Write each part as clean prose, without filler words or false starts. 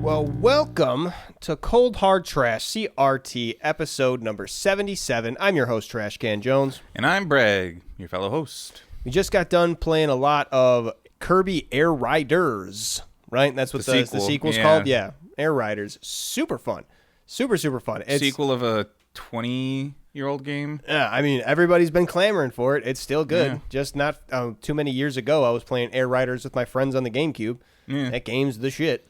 Well, welcome to Cold Hard Trash CRT episode number 77. I'm your host, Trashcan Jones. And I'm Breeeeeg, your fellow host. We just got done playing a lot of Kirby Air Riders, right? That's what the sequel's called? Yeah, Air Riders. Super fun. Super fun. It's sequel of a 20-year-old game? Yeah, I mean, everybody's been clamoring for it. It's still good. Yeah. Just not too many years ago, I was playing Air Riders with my friends on the GameCube. Yeah. That game's the shit.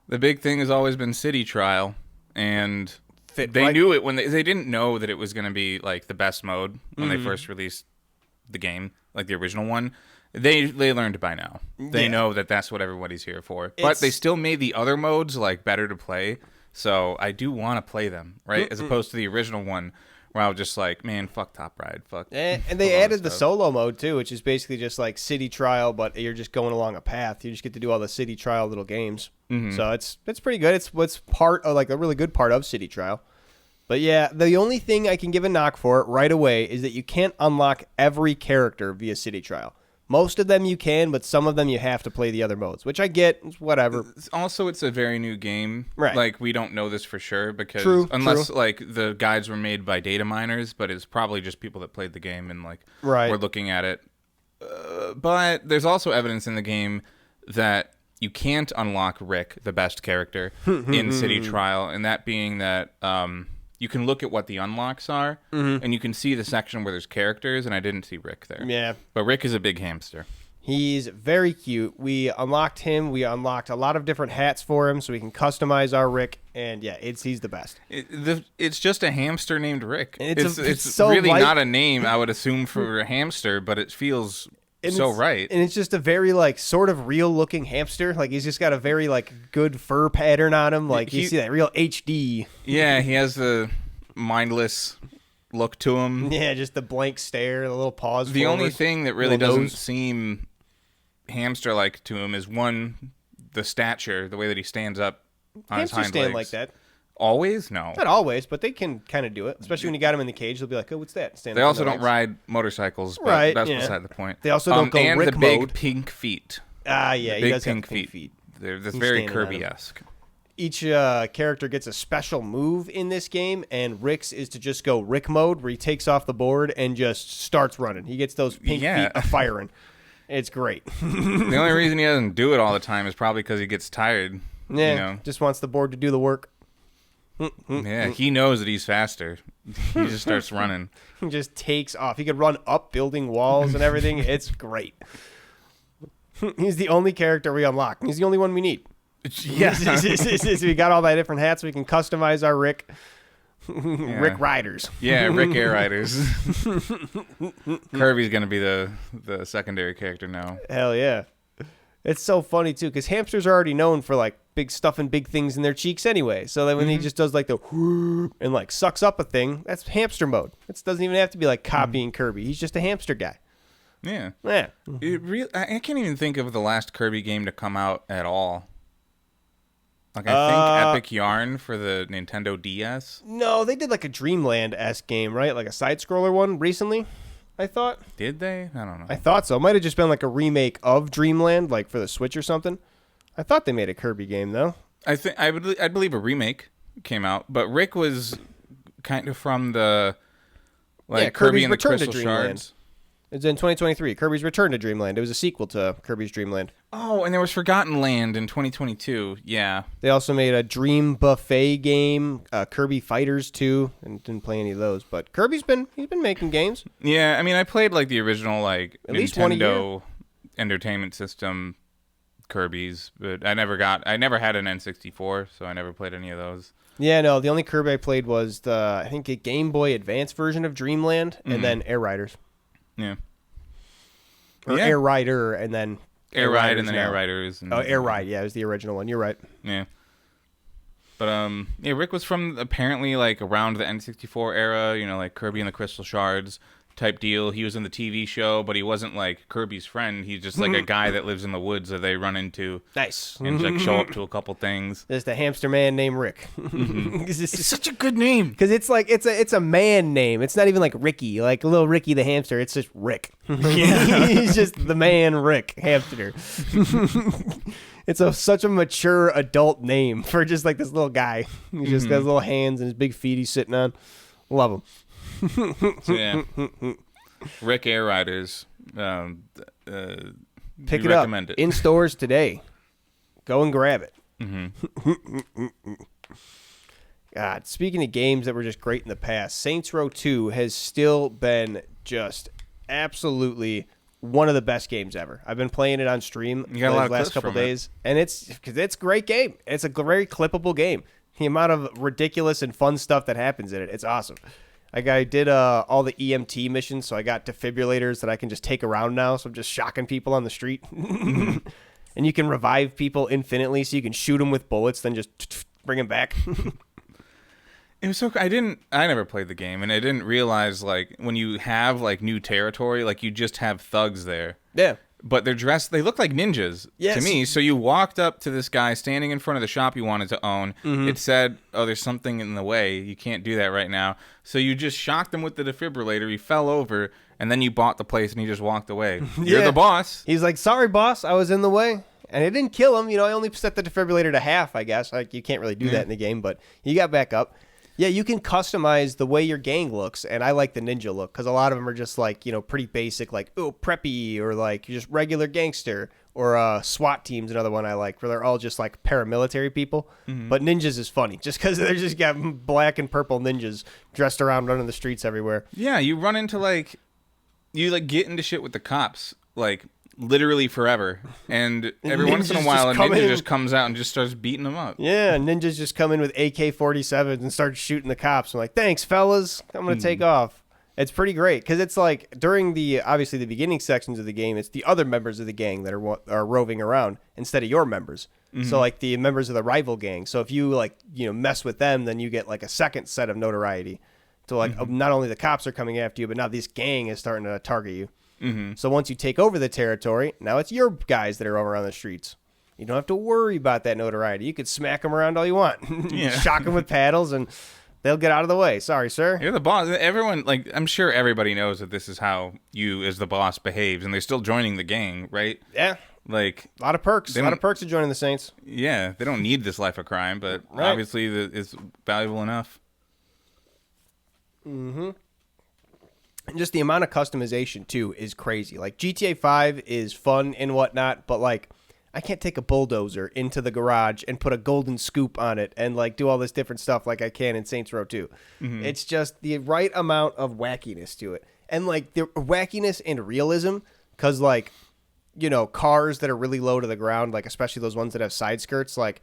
The big thing has always been City Trial, and they knew it when they didn't know that it was going to be like the best mode when they first released the game, like the original one. They learned by now. They know that that's what everybody's here for. But they still made the other modes like better to play. So I do want to play them, right? As opposed to the original one where I was just like, man, fuck Top Ride, fuck. And they added the solo mode too, which is basically just like City Trial, but you're just going along a path. You just get to do all the City Trial little games. So it's pretty good. It's what's part of like a really good part of City Trial. But yeah, the only thing I can give a knock for it right away is that you can't unlock every character via City Trial. Most of them you can, but some of them you have to play the other modes, which I get. It's whatever. Also, it's a very new game. Right. Like, we don't know this for sure because unless like the guides were made by data miners, but it's probably just people that played the game and like were looking at it. But there's also evidence in the game that you can't unlock Rick, the best character, in City Trial, and that being that you can look at what the unlocks are, and you can see the section where there's characters, and I didn't see Rick there. Yeah. But Rick is a big hamster. He's very cute. We unlocked him. We unlocked a lot of different hats for him, so we can customize our Rick, and yeah, he's the best. It's just a hamster named Rick. It's so really not a name, I would assume, for a hamster, but it feels... right. And it's just a very, like, sort of real-looking hamster. Like, he's just got a very, like, good fur pattern on him. Like, you see that real HD. Yeah, he has the mindless look to him. Yeah, just the blank stare, the little pause The forward, only thing that really doesn't seem hamster-like to him is, one, the stature, the way that he stands up on his hind legs. Hamsters stand like that. Always? No. Not always, but they can kind of do it. Especially when you got them in the cage, they'll be like, oh, what's that? They also don't ride motorcycles, but that's beside the point. They also don't go and Rick the big mode. pink feet. Yeah, he does pink have pink feet. That's very Kirby-esque. Each character gets a special move in this game, and Rick's is to just go Rick mode, where he takes off the board and just starts running. He gets those pink feet firing. It's great. The only reason he doesn't do it all the time is probably because he gets tired. Yeah, just wants the board to do the work. Yeah, he knows that he's faster. He just starts running. He just takes off. He could run up building walls and everything. It's great. He's the only character we unlock. He's the only one we need. Yeah. We got all that different hats. We can customize our Rick. Rick Riders. Yeah, Rick Air Riders. Kirby's going to be the secondary character now. Hell yeah. It's so funny, too, because hamsters are already known for, like, big stuff and big things in their cheeks anyway. So then when he just does, like, the and, like, sucks up a thing, that's hamster mode. It doesn't even have to be, like, copying Kirby. He's just a hamster guy. Yeah. Yeah. I can't even think of the last Kirby game to come out at all. Like, I think Epic Yarn for the Nintendo DS. No, they did, like, a Dreamland-esque game, right? Like a side-scroller one recently, I thought. Did they? I don't know. I thought so. It might have just been like a remake of Dreamland, like for the Switch or something. I thought they made a Kirby game, though. I believe a remake came out, but Rick was kind of from the Kirby and the Crystal Shards. It's in 2023. Kirby's Return to Dreamland. It was a sequel to Kirby's Dreamland. Oh, and there was Forgotten Land in 2022. Yeah. They also made a Dream Buffet game, Kirby Fighters 2, and didn't play any of those. But he's been making games. Yeah, I mean, I played like the original like at least Nintendo Entertainment System Kirby's, but I never had an N64, so I never played any of those. Yeah, no, the only Kirby I played was I think a Game Boy Advance version of Dreamland, and then Air Riders. Yeah. Or Air Rider, and then Air Ride, and then Air Riders. Oh, Air Ride, yeah, it was the original one. You're right. Yeah. But, Rick was from apparently, like, around the N64 era, like Kirby and the Crystal Shards, type deal. He was in the TV show, but he wasn't like Kirby's friend. He's just like a guy that lives in the woods that they run into. Nice. And like show up to a couple things. There's the hamster man named Rick. It's such a good name. Because it's like it's a man name. It's not even like Ricky, like little Ricky the hamster. It's just Rick. Yeah. He's just the man Rick hamster. It's such a mature adult name for just like this little guy. He just got his little hands and his big feet he's sitting on. Love him. So, yeah. Rick Air Riders. Pick it up in stores today. Go and grab it. God, speaking of games that were just great in the past, Saints Row 2 has still been just absolutely one of the best games ever. I've been playing it on stream the last couple days, and it's a great game. It's a very clippable game. The amount of ridiculous and fun stuff that happens in it, it's awesome. Like I did all the EMT missions, so I got defibrillators that I can just take around now, so I'm just shocking people on the street. And you can revive people infinitely, so you can shoot them with bullets, then just bring them back. It was so. I never played the game, and I didn't realize like when you have like new territory, like you just have thugs there. Yeah. But they're dressed. They look like ninjas to me. So you walked up to this guy standing in front of the shop you wanted to own. It said, "Oh, there's something in the way. You can't do that right now." So you just shocked him with the defibrillator. He fell over, and then you bought the place, and he just walked away. You're the boss. He's like, "Sorry, boss, I was in the way." And it didn't kill him. You know, I only set the defibrillator to half, I guess. Like you can't really do that in the game, but he got back up. Yeah, you can customize the way your gang looks, and I like the ninja look because a lot of them are just like, you know, pretty basic, like, oh, preppy, or like just regular gangster, or SWAT team's another one I like, where they're all just like paramilitary people. But ninjas is funny just because they're just got black and purple ninjas dressed around running the streets everywhere. Yeah, you run into like, you like get into shit with the cops, like literally forever, and every once in a while a ninja just comes out and just starts beating them up. Yeah, ninjas just come in with AK-47s and start shooting the cops. I'm like, thanks, fellas, I'm gonna take off. It's pretty great because it's like during obviously the beginning sections of the game, it's the other members of the gang that are roving around instead of your members. So like the members of the rival gang. So if you like, you know, mess with them, then you get like a second set of notoriety. So like not only the cops are coming after you, but now this gang is starting to target you. So once you take over the territory, now it's your guys that are over on the streets. You don't have to worry about that notoriety. You could smack them around all you want. Shock them with paddles, and they'll get out of the way. Sorry, sir. You're the boss. Everyone, like, I'm sure everybody knows that this is how you, as the boss, behaves, and they're still joining the gang, right? Yeah. Like a lot of perks. A lot of perks of joining the Saints. Yeah, they don't need this life of crime, but obviously it's valuable enough. And just the amount of customization, too, is crazy. Like, GTA 5 is fun and whatnot, but, like, I can't take a bulldozer into the garage and put a golden scoop on it and, like, do all this different stuff like I can in Saints Row 2. It's just the right amount of wackiness to it. And, like, the wackiness and realism, because, like, you know, cars that are really low to the ground, like, especially those ones that have side skirts, like,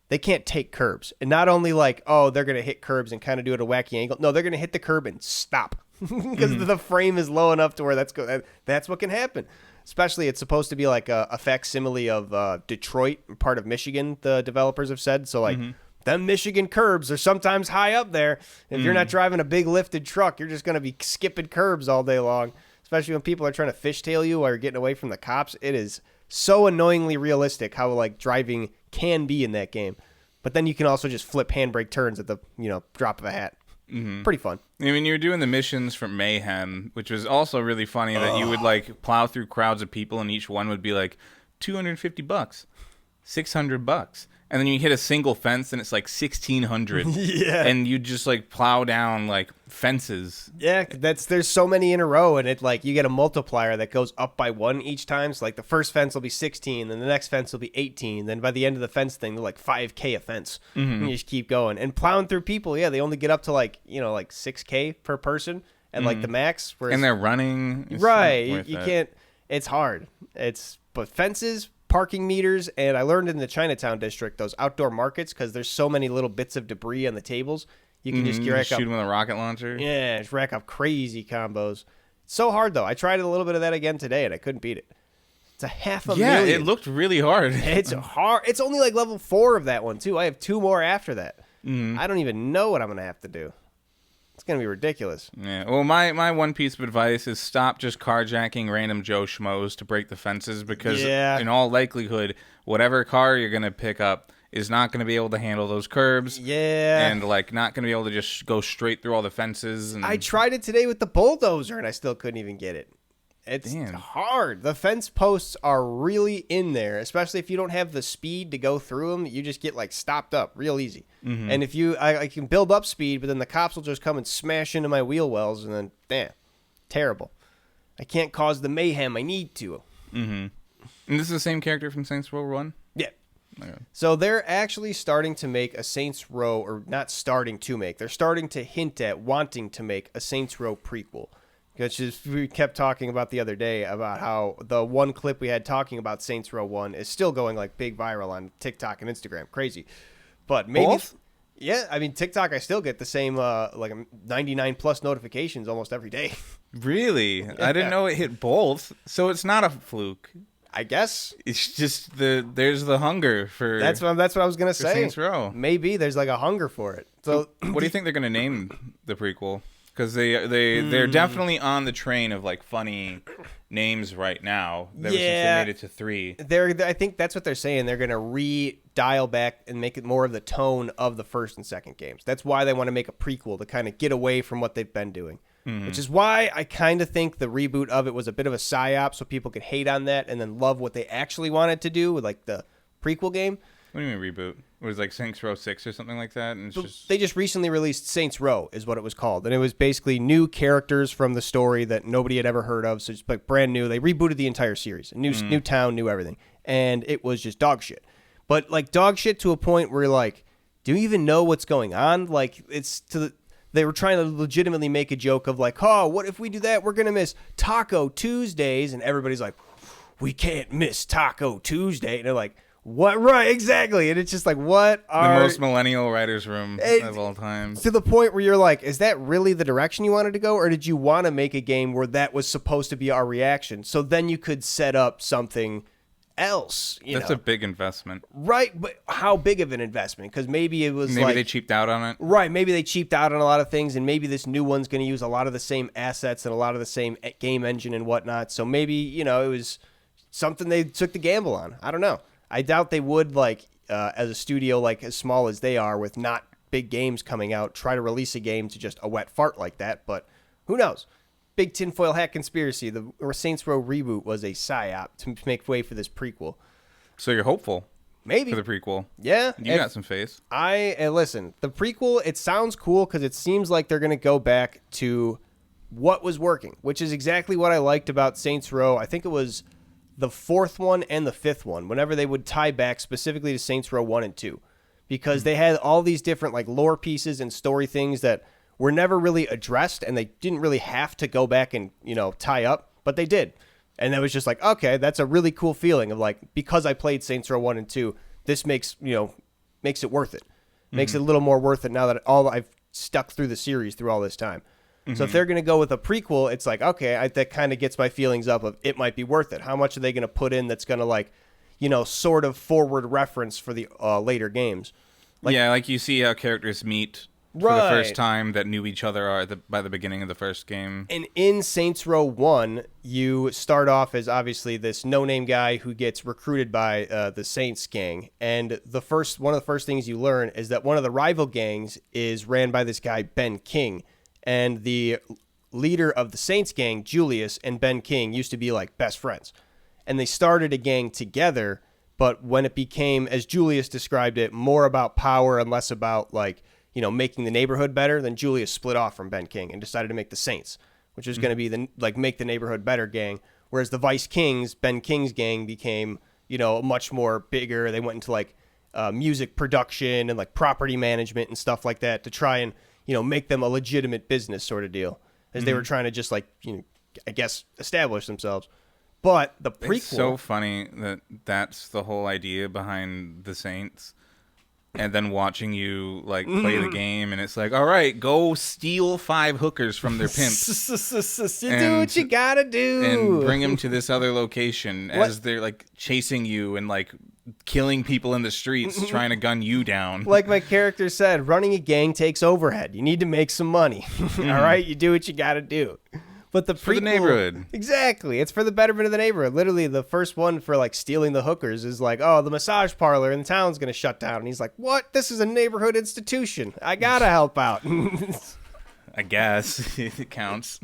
they can't take curbs. And not only, like, oh, they're going to hit curbs and kind of do it at a wacky angle. No, they're going to hit the curb and stop. Because the frame is low enough to where that's what can happen. Especially, it's supposed to be like a facsimile of Detroit, part of Michigan, the developers have said. So, like, them Michigan curbs are sometimes high up there. If you're not driving a big lifted truck, you're just going to be skipping curbs all day long. Especially when people are trying to fishtail you while you're getting away from the cops. It is so annoyingly realistic how, like, driving can be in that game. But then you can also just flip handbrake turns at the, you know, drop of a hat. Pretty fun. I mean, you were doing the missions for Mayhem, which was also really funny that you would like plow through crowds of people, and each one would be like $250, $600, and then you hit a single fence, and it's like 1,600. And you just like plow down like fences. Yeah, there's so many in a row, and it like you get a multiplier that goes up by 1 each time. So like the first fence will be 16, then the next fence will be 18, then by the end of the fence thing, they're like 5K a fence. And you just keep going and plowing through people. Yeah, they only get up to like, you know, like 6K per person at like the max. And they're running. Right, you can't. It's hard. But fences, parking meters, and I learned in the Chinatown district those outdoor markets, because there's so many little bits of debris on the tables. You can just rack up, shoot them with a rocket launcher. Yeah, just rack up crazy combos. It's so hard though. I tried a little bit of that again today, and I couldn't beat it. It's a $500,000. Yeah, it looked really hard. It's hard. It's only like level 4 of that one too. I have 2 more after that. I don't even know what I'm gonna have to do. It's going to be ridiculous. Yeah. Well, my one piece of advice is stop just carjacking random Joe Schmoes to break the fences because in all likelihood, whatever car you're going to pick up is not going to be able to handle those curbs. Yeah. And, like, not going to be able to just go straight through all the fences. And... I tried it today with the bulldozer, and I still couldn't even get it. It's hard. The fence posts are really in there, especially if you don't have the speed to go through them. You just get, like, stopped up real easy. Mm-hmm. And if I can build up speed, but then the cops will just come and smash into my wheel wells, and then, damn, terrible. I can't cause the mayhem I need to. Mm-hmm. And this is the same character from Saints Row 1? Yeah. Okay. So they're actually starting to make a Saints Row, or not starting to make, they're starting to hint at wanting to make a Saints Row prequel. Which is, we kept talking about the other day about how the one clip we had talking about Saints Row 1 is still going like big viral on TikTok and Instagram. Crazy. But maybe... Both? Yeah, I mean, TikTok, I still get the same, like 99 plus notifications almost every day. Really? Yeah. I didn't know it hit both. So it's not a fluke. I guess. It's just there's the hunger for... That's what I was going to say. Saints Row. Maybe there's like a hunger for it. So what do you think they're going to name the prequel? Because they're definitely on the train of like funny names right now. Since they made it to 3. I think that's what they're saying. They're gonna re-dial back and make it more of the tone of the first and second games. That's why they want to make a prequel to kind of get away from what they've been doing. Mm-hmm. Which is why I kind of think the reboot of it was a bit of a psyop, so people could hate on that and then love what they actually wanted to do with like the prequel game. What do you mean reboot? It was like Saints Row 6 or something like that? And They just recently released Saints Row is what it was called. And it was basically new characters from the story that nobody had ever heard of. So it's like brand new. They rebooted the entire series. New town, new everything. And it was just dog shit. But like dog shit to a point where you're like, do you even know what's going on? Like they were trying to legitimately make a joke of like, oh, what if we do that? We're going to miss Taco Tuesdays. And everybody's like, we can't miss Taco Tuesday. And they're like, what? Right, exactly. And it's just like, what are... The most millennial writer's room of all time. To the point where you're like, is that really the direction you wanted to go? Or did you want to make a game where that was supposed to be our reaction? So then you could set up something else. That's a big investment. Right, but how big of an investment? Because maybe it was Maybe they cheaped out on it. Right, maybe they cheaped out on a lot of things, and maybe this new one's going to use a lot of the same assets and a lot of the same game engine and whatnot. So maybe, it was something they took the gamble on. I don't know. I doubt they would, as a studio, as small as they are, with not big games coming out, try to release a game to just a wet fart like that. But who knows? Big tinfoil hat conspiracy. The Saints Row reboot was a psyop to make way for this prequel. So you're hopeful? Maybe. For the prequel? Yeah. You got some faith. Listen, the prequel, it sounds cool because it seems like they're going to go back to what was working, which is exactly what I liked about Saints Row. I think it was... the 4th one and the 5th one, whenever they would tie back specifically to Saints Row 1 and 2, because they had all these different lore pieces and story things that were never really addressed, and they didn't really have to go back and, tie up, but they did. And that was just like, okay, that's a really cool feeling of because I played Saints Row 1 and 2, this makes it worth it. Makes it a little more worth it now that I've stuck through the series through all this time. So if they're going to go with a prequel, it's like, okay, that kind of gets my feelings up of it might be worth it. How much are they going to put in that's going to sort of forward reference for the later games? You see how characters meet for the first time that knew each other by the beginning of the first game. And in Saints Row 1, you start off as obviously this no-name guy who gets recruited by the Saints gang. And one of the first things you learn is that one of the rival gangs is ran by this guy, Ben King. And the leader of the Saints gang, Julius, and Ben King used to be best friends. And they started a gang together, but when it became, as Julius described it, more about power and less about making the neighborhood better, then Julius split off from Ben King and decided to make the Saints, which was going to be the make the neighborhood better gang. Whereas the Vice Kings, Ben King's gang, became much more bigger. They went into music production and property management and stuff like that to try and make them a legitimate business sort of deal, as they were trying to just I guess establish themselves. But the prequel, it's so funny that's the whole idea behind the Saints, and then watching you play the game, and it's like, all right, go steal 5 hookers from their pimps. You do what you gotta do, and bring them to this other location as they're chasing you and killing people in the streets trying to gun you down. Like my character said, running a gang takes overhead. You need to make some money. All right? You do what you got to do. But the for the neighborhood. Exactly. It's for the betterment of the neighborhood. Literally, the first one for like stealing the hookers is like, oh, the massage parlor in the town's going to shut down. And he's like, what? This is a neighborhood institution. I got to help out. I guess it counts.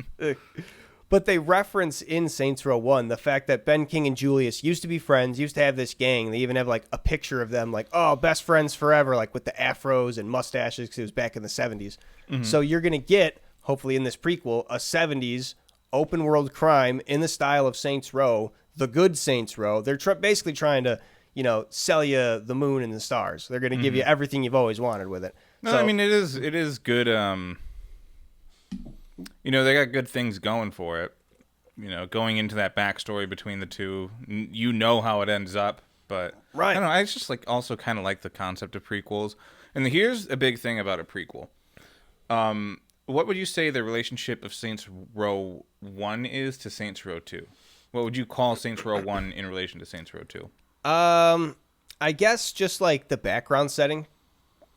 But they reference in Saints Row 1 the fact that Ben King and Julius used to be friends, used to have this gang. They even have like a picture of them like, oh, best friends forever, like with the afros and mustaches because it was back in the 70s. So you're going to get, hopefully in this prequel, a 70s open world crime in the style of Saints Row, the good Saints Row. They're basically trying to, sell you the moon and the stars. They're going to give you everything you've always wanted with it. No, so, I mean, it is good. They got good things going for it. Going into that backstory between the two, how it ends up. But right. I don't know. I just also kind of like the concept of prequels. And here's a big thing about a prequel. What would you say the relationship of Saints Row 1 is to Saints Row 2? What would you call Saints Row 1 in relation to Saints Row 2? I guess just like the background setting.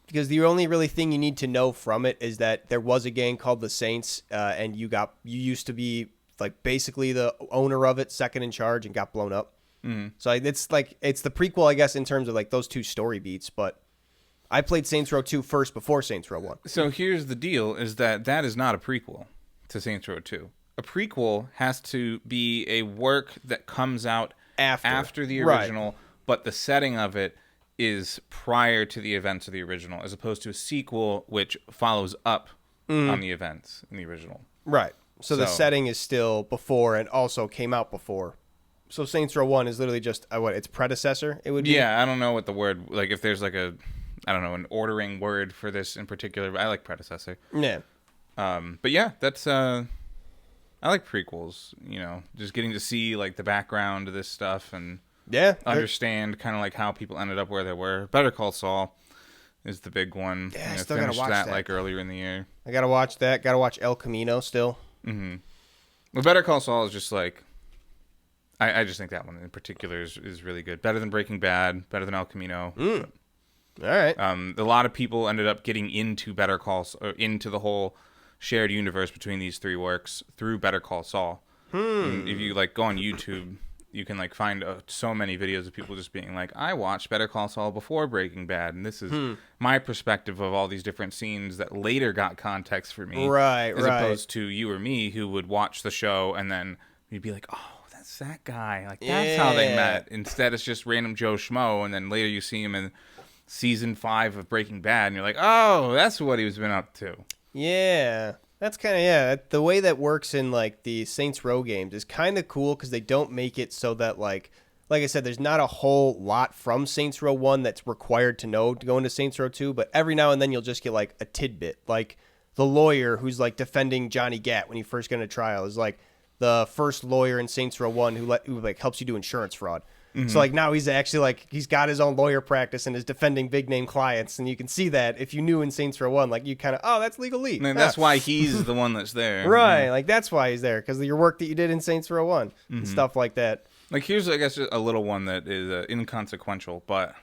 Because the only really thing you need to know from it is that there was a gang called the Saints, and you used to be like basically the owner of it, second in charge, and got blown up. So it's the prequel, I guess, in terms of like those two story beats. But I played Saints Row 2 first before Saints Row 1. So here's the deal: is that is not a prequel to Saints Row 2. A prequel has to be a work that comes out after the original, right. But the setting of it is prior to the events of the original, as opposed to a sequel which follows up on the events in the original. Right. So the setting is still before and also came out before. So Saints Row 1 is literally just its predecessor, it would be? Yeah, I don't know what the word, like if there's like an ordering word for this in particular, but I like predecessor. Yeah. But yeah, that's, I like prequels, just getting to see like the background of this stuff and understand kind of like how people ended up where they were. Better Call Saul is the big one. Yeah, I still gotta watch that like earlier in the year. I gotta watch that. Gotta watch El Camino still. Mm-hmm. Well, Better Call Saul is just like, I just think that one in particular is really good. Better than Breaking Bad. Better than El Camino. All right. A lot of people ended up getting into Better Call, or into the whole shared universe between these three works through Better Call Saul. If you like go on YouTube, you can like find so many videos of people just being like, I watched Better Call Saul before Breaking Bad, and this is my perspective of all these different scenes that later got context for me. Right, as opposed to you or me who would watch the show and then you'd be like, oh, that's that guy. Like, that's how they met. Instead, it's just random Joe Schmo, and then later you see him in season 5 of Breaking Bad, and you're like, oh, that's what he was been up to. Yeah. That's kind of, the way that works in, like, the Saints Row games is kind of cool because they don't make it so that, like I said, there's not a whole lot from Saints Row 1 that's required to know to go into Saints Row 2, but every now and then you'll just get, like, a tidbit. Like, the lawyer who's, like, defending Johnny Gat when he first got into trial is, like, the first lawyer in Saints Row 1 who like, helps you do insurance fraud. So, like, now he's actually, like, he's got his own lawyer practice and is defending big-name clients. And you can see that if you knew in Saints Row 1, like, you kind of, oh, that's legally. And that's why he's the one that's there. Right. Like, that's why he's there, because of your work that you did in Saints Row 1 and stuff like that. Like, here's, I guess, a little one that is inconsequential, but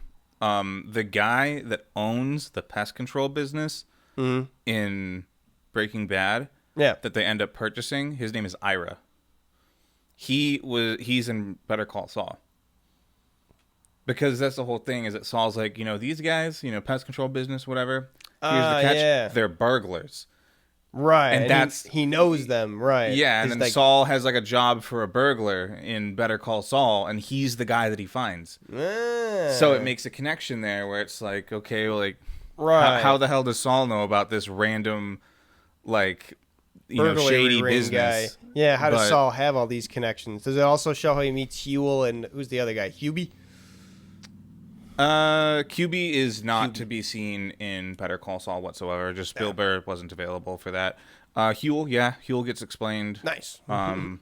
the guy that owns the pest control business in Breaking Bad that they end up purchasing, his name is Ira. He's in Better Call Saul. Because that's the whole thing, is that Saul's like, these guys, pest control business, whatever. Here's the catch. Yeah. They're burglars. Right. And he knows them, right. Yeah, and then like, Saul has like a job for a burglar in Better Call Saul, and he's the guy that he finds. So it makes a connection there where it's like, okay, well, like, how the hell does Saul know about this random, like, shady business guy? Yeah, how does Saul have all these connections? Does it also show how he meets Huel and who's the other guy? Hubie? QB is not to be seen in Better Call Saul whatsoever. Just Bill Burr wasn't available for that. Huel gets explained. Nice. And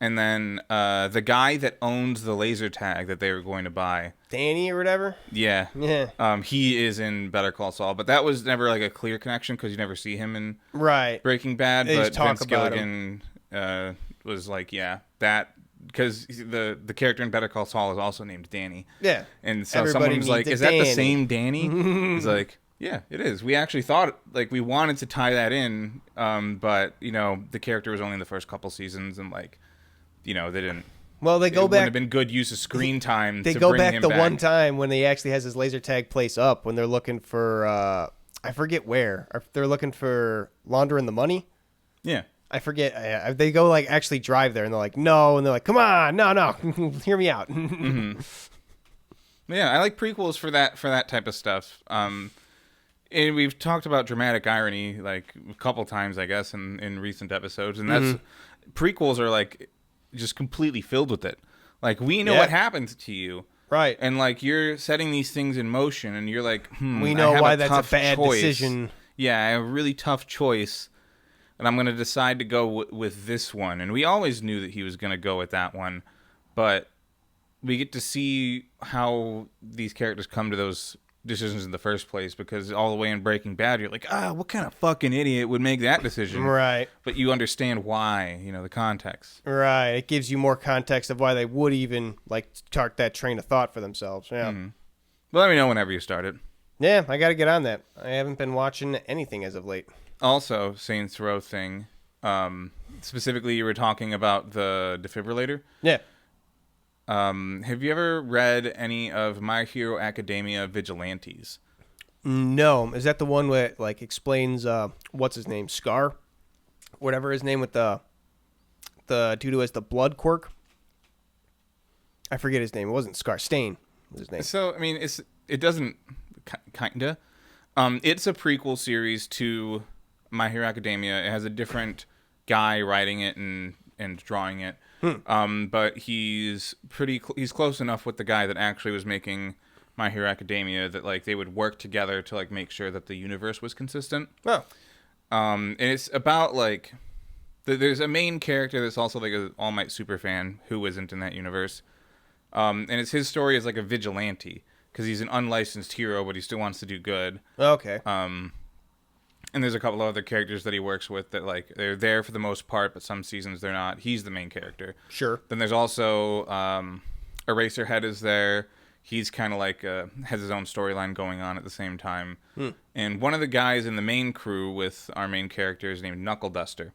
then the guy that owns the laser tag that they were going to buy, Danny or whatever. Yeah. He is in Better Call Saul, but that was never like a clear connection because you never see him in Breaking Bad. They but talk Vince about Gilligan was like, that because the character in Better Call Saul is also named Danny. Yeah. And so Everybody someone was like, needs "Is a that the Danny." same Danny?" He's like, "Yeah, it is. We actually thought like we wanted to tie that in, but the character was only in the first couple seasons, and like, they didn't." Well, they go it back. Wouldn't have been good use of screen time. They to go bring back him the back. one time when he actually has his laser tag place up when they're looking for I forget where. They're looking for laundering the money. Yeah. I forget. They go like actually drive there, and they're like, no, and they're like, come on, no, hear me out. Mm-hmm. Yeah, I like prequels for that type of stuff. And we've talked about dramatic irony like a couple times, I guess, in recent episodes, and that's prequels are like just completely filled with it. Like we know what happened to you, right? And like you're setting these things in motion, and you're like, we know why that's a bad decision. Yeah, I have a really tough choice. And I'm going to decide to go with this one. And we always knew that he was going to go with that one. But we get to see how these characters come to those decisions in the first place. Because all the way in Breaking Bad, you're like, what kind of fucking idiot would make that decision? Right. But you understand why, the context. Right. It gives you more context of why they would even, like, start that train of thought for themselves. Yeah. Mm-hmm. Well, let me know whenever you start it. Yeah, I got to get on that. I haven't been watching anything as of late. Also, Saints Row thing. Specifically, you were talking about the defibrillator. Yeah. Have you ever read any of My Hero Academia Vigilantes? No. Is that the one where like explains what's his name? Scar? Whatever his name with the dude who has the blood quirk? I forget his name. It wasn't Scar. Stain was his name. So, I mean, it doesn't... Kinda. It's a prequel series to My Hero Academia. It has a different guy writing it and drawing it. But he's he's close enough with the guy that actually was making My Hero Academia that like they would work together to like make sure that the universe was consistent. Oh. And it's about like there's a main character that's also like an All Might super fan who isn't in that universe. And it's his story as like a vigilante because he's an unlicensed hero, but he still wants to do good. Okay. And there's a couple of other characters that he works with that, like, they're there for the most part, but some seasons they're not. He's the main character. Sure. Then there's also Eraserhead is there. He's kind of like has his own storyline going on at the same time. And one of the guys in the main crew with our main character is named Knuckle Duster.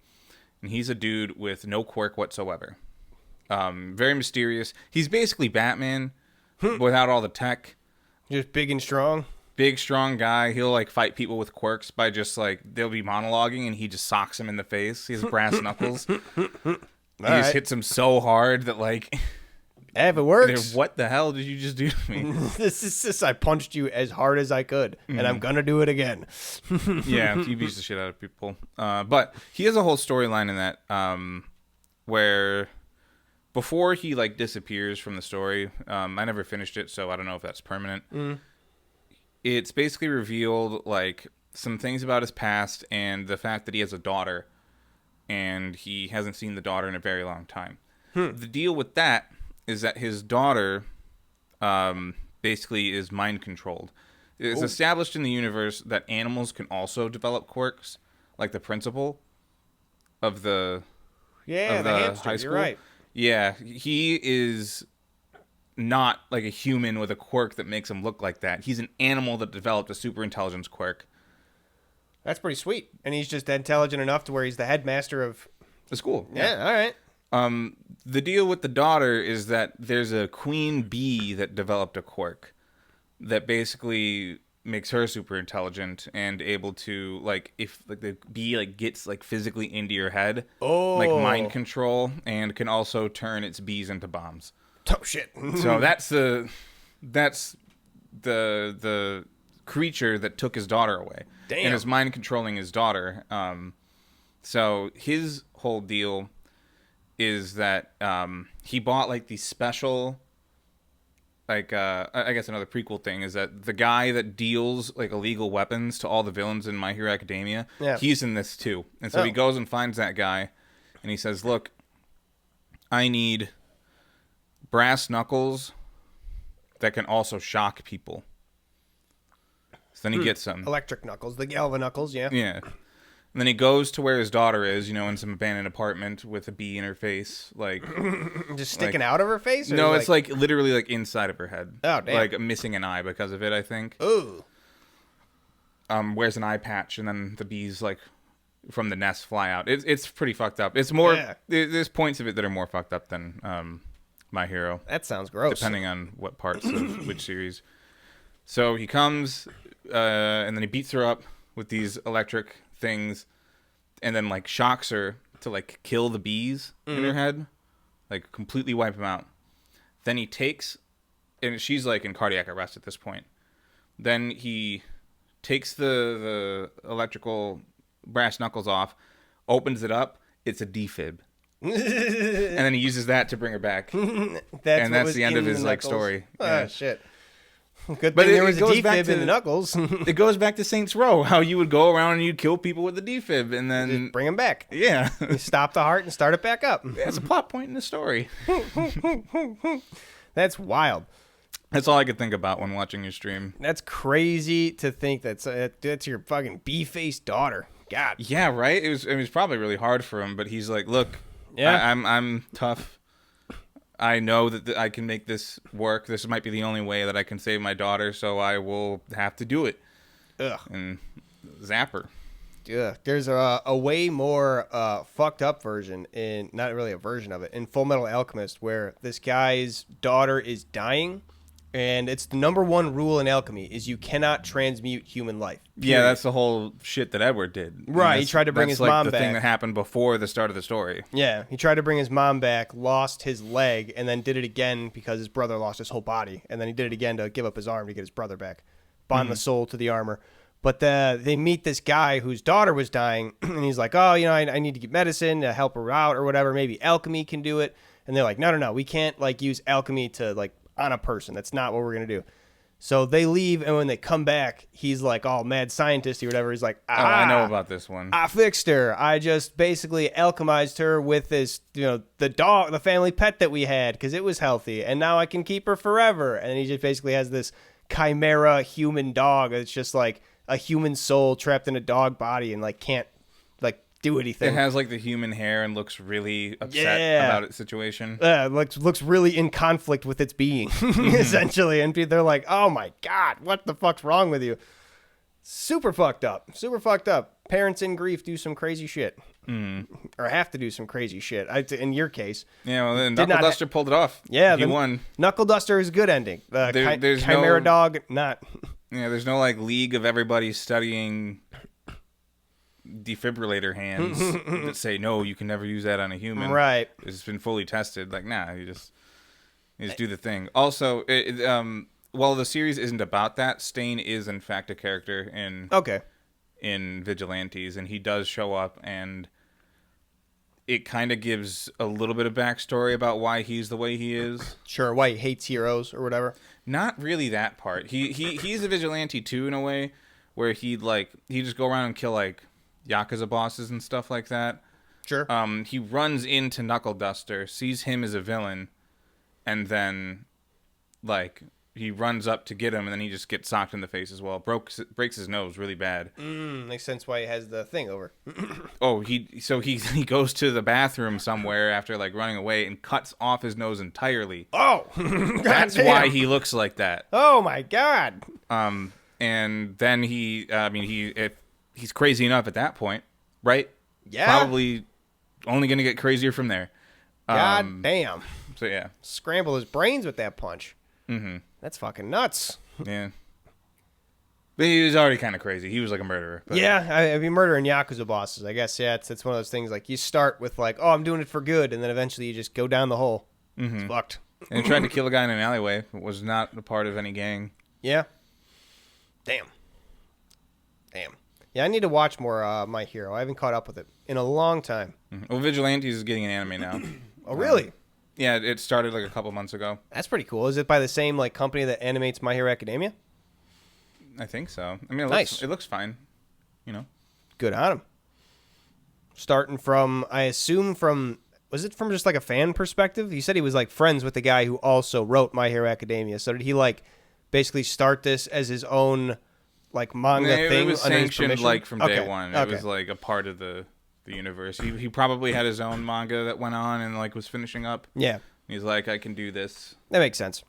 And he's a dude with no quirk whatsoever. Very mysterious. He's basically Batman without all the tech. Just big and strong. Big, strong guy. He'll, like, fight people with quirks by just, like, they'll be monologuing and he just socks him in the face. He has brass knuckles. He hits him so hard that, like... If it works. What the hell did you just do to me? This is just, I punched you as hard as I could, and I'm going to do it again. Yeah, he beats the shit out of people. But he has a whole storyline in that where... Before he, like, disappears from the story, I never finished it, so I don't know if that's permanent. It's basically revealed, like, some things about his past and the fact that he has a daughter, and he hasn't seen the daughter in a very long time. The deal with that is that his daughter basically is mind-controlled. It's established in the universe that animals can also develop quirks, like the principal of the hamster, high school. You're right. Yeah, he is not like a human with a quirk that makes him look like that. He's an animal that developed a super intelligence quirk. That's pretty sweet. And he's just intelligent enough to where he's the headmaster of the school. Yeah, all right. The deal with the daughter is that there's a queen bee that developed a quirk that basically makes her super intelligent and able to, like, if like the bee like gets like physically into your head, like mind control, and can also turn its bees into bombs. Oh shit! So that's the creature that took his daughter away. Damn. And is mind controlling his daughter. So his whole deal is that he bought like these special, like I guess another prequel thing is that the guy that deals like illegal weapons to all the villains in My Hero Academia, he's in this too. And so he goes and finds that guy, and he says, "Look, I need brass knuckles that can also shock people." So then he gets some electric knuckles, the Galva knuckles, yeah. Yeah. And then he goes to where his daughter is, in some abandoned apartment with a bee in her face, like just sticking out of her face. Or no, it's like literally like inside of her head. Oh damn! Like missing an eye because of it, I think. Ooh. Wears an eye patch, and then the bees like from the nest fly out. It's pretty fucked up. It's more. Yeah. There's points of it that are more fucked up than My Hero. That sounds gross. Depending on what parts of which series. So he comes, and then he beats her up with these electric things, and then like shocks her to like kill the bees in her head, like completely wipe them out. Then he takes, and she's like in cardiac arrest at this point. Then he takes the electrical brass knuckles off, opens it up. It's a defib, and then he uses that to bring her back. That's the end of his like story. Oh shit. Good thing there was a defib in the knuckles. It goes back to Saints Row, how you would go around and you'd kill people with the defib and then just bring them back. Yeah. You stop the heart and start it back up. That's a plot point in the story. That's wild. That's all I could think about when watching your stream. That's crazy to think that's your fucking bee-faced daughter. God. Yeah, right? It was probably really hard for him, but he's like, look, yeah. I'm tough. I know that I can make this work. This might be the only way that I can save my daughter, so I will have to do it. Ugh. And zap her. Yeah, there's a way more fucked up version not really a version of it, in Fullmetal Alchemist, where this guy's daughter is dying, and it's the number one rule in alchemy is you cannot transmute human life. Period. Yeah, that's the whole shit that Edward did. Right, he tried to bring his mom back. That's the thing that happened before the start of the story. Yeah, he tried to bring his mom back, lost his leg, and then did it again because his brother lost his whole body, and then he did it again to give up his arm to get his brother back. Bond the soul to the armor. But they meet this guy whose daughter was dying, and he's like, oh, I need to get medicine to help her out or whatever. Maybe alchemy can do it. And they're like, no, we can't like use alchemy to like on a person. That's not what we're going to do. So they leave, and when they come back, he's like all mad scientist or whatever. He's like, I know about this one. I fixed her. I just basically alchemized her with this, the dog, the family pet that we had because it was healthy, and now I can keep her forever. And he just basically has this chimera human dog. It's just like a human soul trapped in a dog body and like can't like do anything. It has like the human hair and looks really upset about its situation. Looks really in conflict with its being, essentially. And they're like, oh my God, what the fuck's wrong with you? Super fucked up. Super fucked up. Parents in grief do some crazy shit. Or have to do some crazy shit. In your case. Yeah, well, then Knuckle Duster pulled it off. Yeah. He won. Knuckle Duster is a good ending. There's Chimera Dog, not. Yeah, there's no like league of everybody studying defibrillator hands that say no, you can never use that on a human. Right. It's been fully tested. Like, nah, you just do the thing. Also, while the series isn't about that, Stain is in fact a character in Vigilantes, and he does show up, and it kind of gives a little bit of backstory about why he's the way he is. Sure, why he hates heroes or whatever. Not really that part. He's a vigilante too in a way, where he just go around and kill like Yakuza bosses and stuff like that. Sure. He runs into Knuckle Duster, sees him as a villain, and then like he runs up to get him, and then he just gets socked in the face as well. Breaks his nose really bad. Makes sense why he has the thing over. He goes to the bathroom somewhere after like running away and cuts off his nose entirely. Oh, that's why he looks like that. Oh my God. And then he's crazy enough at that point, right? Yeah. Probably only gonna get crazier from there. God damn. So yeah, scramble his brains with that punch. Mm-hmm. That's fucking nuts. Yeah. But he was already kind of crazy. He was like a murderer. But. Yeah, I'd be murdering Yakuza bosses, I guess. Yeah, it's one of those things like you start with like, oh, I'm doing it for good, and then eventually you just go down the hole. It's fucked. And he tried to kill a guy in an alleyway. Was not a part of any gang. Yeah. Damn. Yeah, I need to watch more My Hero. I haven't caught up with it in a long time. Well, Vigilantes is getting an anime now. Oh, really? Yeah, it started like a couple months ago. That's pretty cool. Is it by the same like company that animates My Hero Academia? I think so. I mean, it looks fine. Good on him. Starting from, I assume was it from just like a fan perspective? You said he was like friends with the guy who also wrote My Hero Academia. So did he like basically start this as his own like manga thing? It was sanctioned like from day one. It Okay. was like a part of the universe. He probably had his own manga that went on and like was finishing up. Yeah. He's like, I can do this. That makes sense.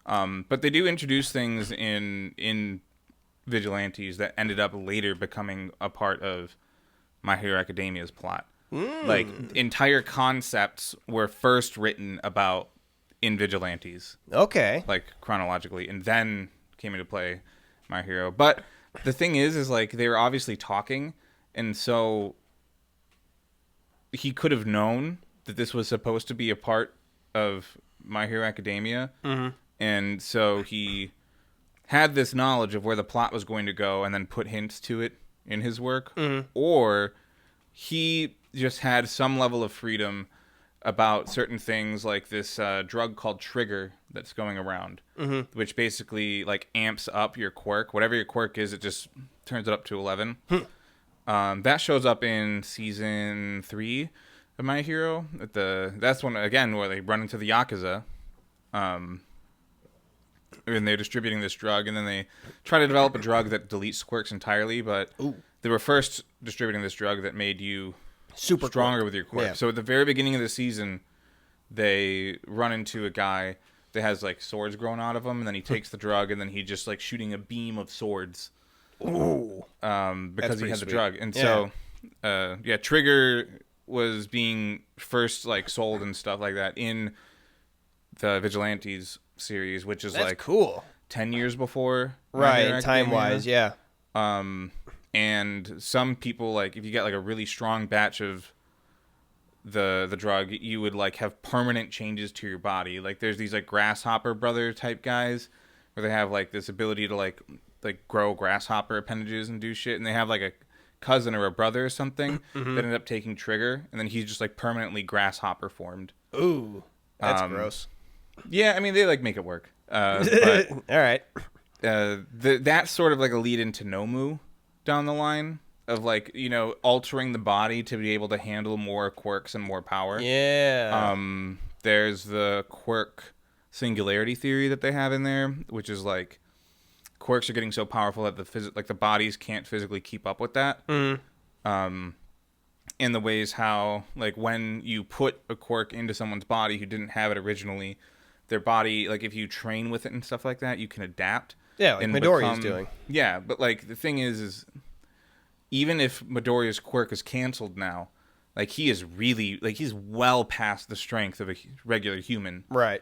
But they do introduce things in Vigilantes that ended up later becoming a part of My Hero Academia's plot. Like, entire concepts were first written about in Vigilantes. Okay. Like, chronologically, and then came into play My Hero. But the thing is like, they were obviously talking, and so he could have known that this was supposed to be a part of My Hero Academia. Mm-hmm. And so he had this knowledge of where the plot was going to go and then put hints to it in his work. Mm-hmm. Or he just had some level of freedom about certain things, like this drug called Trigger that's going around, which basically like amps up your quirk. Whatever your quirk is, it just turns it up to 11. That shows up in season 3 of My Hero. That's one, again, where they run into the Yakuza. And they're distributing this drug, and then they try to develop a drug that deletes quirks entirely, but they were first distributing this drug that made you super stronger with your quirk. Yeah. So at the very beginning of the season, they run into a guy that has like swords growing out of him, and then he takes the drug, and then he just like shooting a beam of swords. Ooh. Because he had the drug. And so Trigger was being first like sold and stuff like that in the Vigilantes series, which is like cool 10 years before, right? Time wise, yeah. And some people, like, if you get like a really strong batch of the drug, you would like have permanent changes to your body. Like, there's these like grasshopper brother type guys where they have like this ability to like grow grasshopper appendages and do shit, and they have like a cousin or a brother or something that ended up taking Trigger, and then he's just like permanently grasshopper formed. Ooh, that's gross. Yeah, I mean, they like make it work. But, all right. That's sort of like a lead into Nomu down the line of like, you know, altering the body to be able to handle more quirks and more power. Yeah. There's the quirk singularity theory that they have in there, which is like quirks are getting so powerful that the bodies can't physically keep up with that. In the ways how, like, when you put a quirk into someone's body who didn't have it originally, their body, like, if you train with it and stuff like that, you can adapt. Yeah, like Midoriya's doing. Yeah, but, like, the thing is even if Midoriya's quirk is canceled now, like, he is really, like, he's well past the strength of a regular human. Right.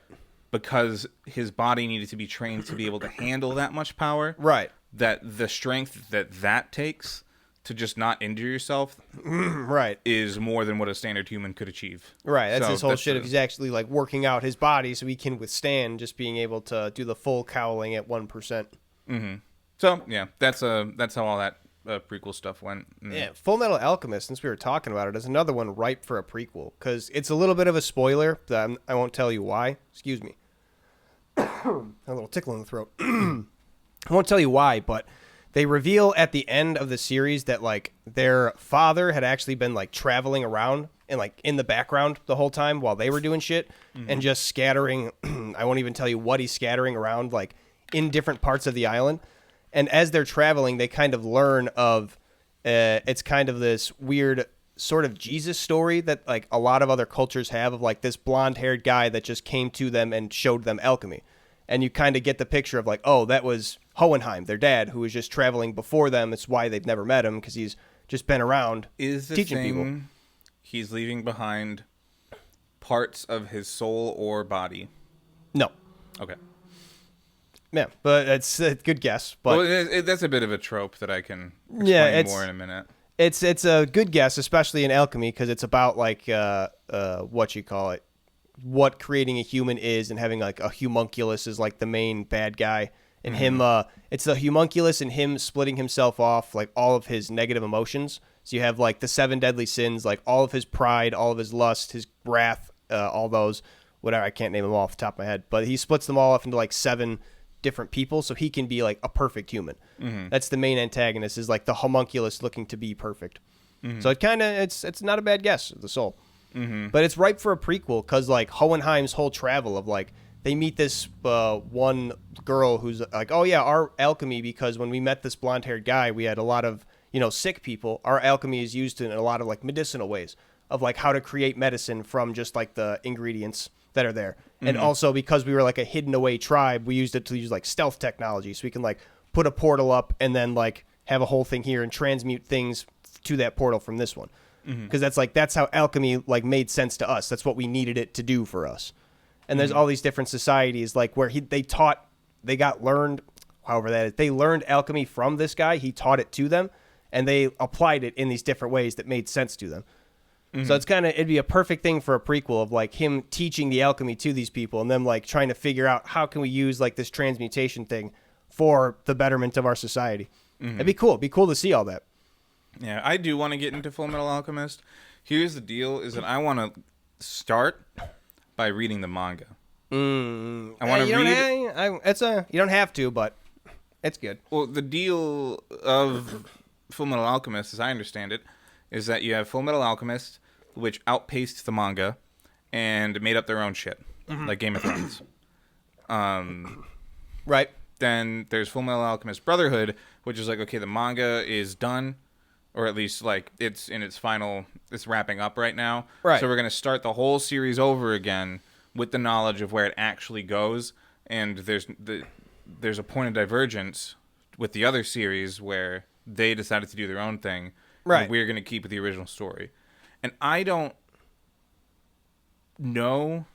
Because his body needed to be trained to be able to handle that much power. Right. That the strength that takes to just not injure yourself, right, is more than what a standard human could achieve. Right, that's his whole shit. If he's actually like working out his body so he can withstand just being able to do the full cowling at 1%. Mm-hmm. So yeah, that's how all that prequel stuff went. Yeah, Fullmetal Alchemist, since we were talking about it, is another one ripe for a prequel because it's a little bit of a spoiler. I won't tell you why. Excuse me, a little tickle in the throat. I won't tell you why, but they reveal at the end of the series that like their father had actually been like traveling around and like in the background the whole time while they were doing shit and just scattering. I won't even tell you what he's scattering around like in different parts of the island. And as they're traveling, they kind of learn of it's kind of this weird sort of Jesus story that like a lot of other cultures have of like this blonde-haired guy that just came to them and showed them alchemy. And you kind of get the picture of like, oh, that was Hohenheim, their dad, who was just traveling before them. It's why they've never met him because he's just been around teaching people. He's leaving behind parts of his soul or body? No. Okay. Yeah, but it's a good guess. But well, that's a bit of a trope that I can explain more in a minute. It's a good guess, especially in alchemy, because it's about like what you call it, what creating a human is, and having like a homunculus is like the main bad guy, and him. It's the homunculus and him splitting himself off, like all of his negative emotions. So you have like the 7 deadly sins, like all of his pride, all of his lust, his wrath, all those, whatever. I can't name them all off the top of my head, but he splits them all off into like 7 different people, so he can be like a perfect human. That's the main antagonist, is like the homunculus looking to be perfect. So it kind of it's not a bad guess, the soul. But it's ripe for a prequel because like Hohenheim's whole travel of like they meet this one girl who's like, oh yeah, our alchemy, because when we met this blonde-haired guy, we had a lot of, sick people. Our alchemy is used in a lot of like medicinal ways of like how to create medicine from just like the ingredients that are there. And also because we were like a hidden away tribe, we used it to use like stealth technology. So we can like put a portal up and then like have a whole thing here and transmute things to that portal from this one. Because that's how alchemy like made sense to us. That's what we needed it to do for us. And there's all these different societies like where they learned alchemy from this guy. He taught it to them and they applied it in these different ways that made sense to them. So it'd be a perfect thing for a prequel of like him teaching the alchemy to these people and them like trying to figure out how can we use like this transmutation thing for the betterment of our society. It'd be cool. It'd be cool to see all that. Yeah, I do want to get into Fullmetal Alchemist. Here's the deal: is that I want to start by reading the manga. I want to read it. You don't have to, but it's good. Well, the deal of Fullmetal Alchemist, as I understand it, is that you have Fullmetal Alchemist, which outpaced the manga and made up their own shit, like Game of Thrones. Right. Then there's Fullmetal Alchemist Brotherhood, which is like, okay, the manga is done, or at least like it's in its final, it's wrapping up right now. Right. So we're going to start the whole series over again with the knowledge of where it actually goes. And there's a point of divergence with the other series where they decided to do their own thing. Right. And we're going to keep the original story. And I don't know.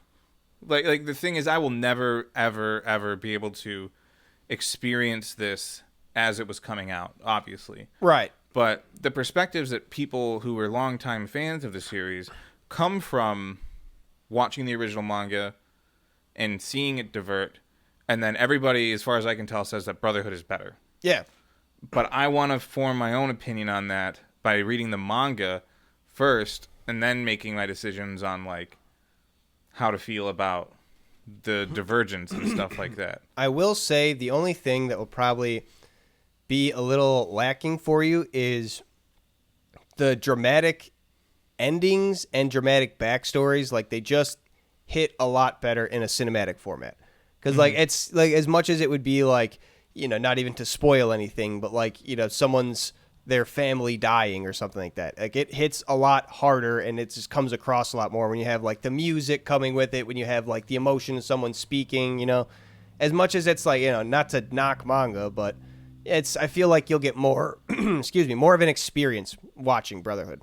Like the thing is, I will never, ever, ever be able to experience this as it was coming out, obviously. Right. But the perspectives that people who were longtime fans of the series come from watching the original manga and seeing it divert. And then everybody, as far as I can tell, says that Brotherhood is better. Yeah. But I want to form my own opinion on that by reading the manga first and then making my decisions on like how to feel about the divergence and stuff like that. I will say the only thing that will probably be a little lacking for you is the dramatic endings and dramatic backstories. Like they just hit a lot better in a cinematic format. Because like it's like as much as it would be like, not even to spoil anything, but like, their family dying or something like that. Like it hits a lot harder and it just comes across a lot more when you have like the music coming with it, when you have like the emotion of someone speaking, as much as it's like, not to knock manga, but I feel like you'll get more, more of an experience watching Brotherhood,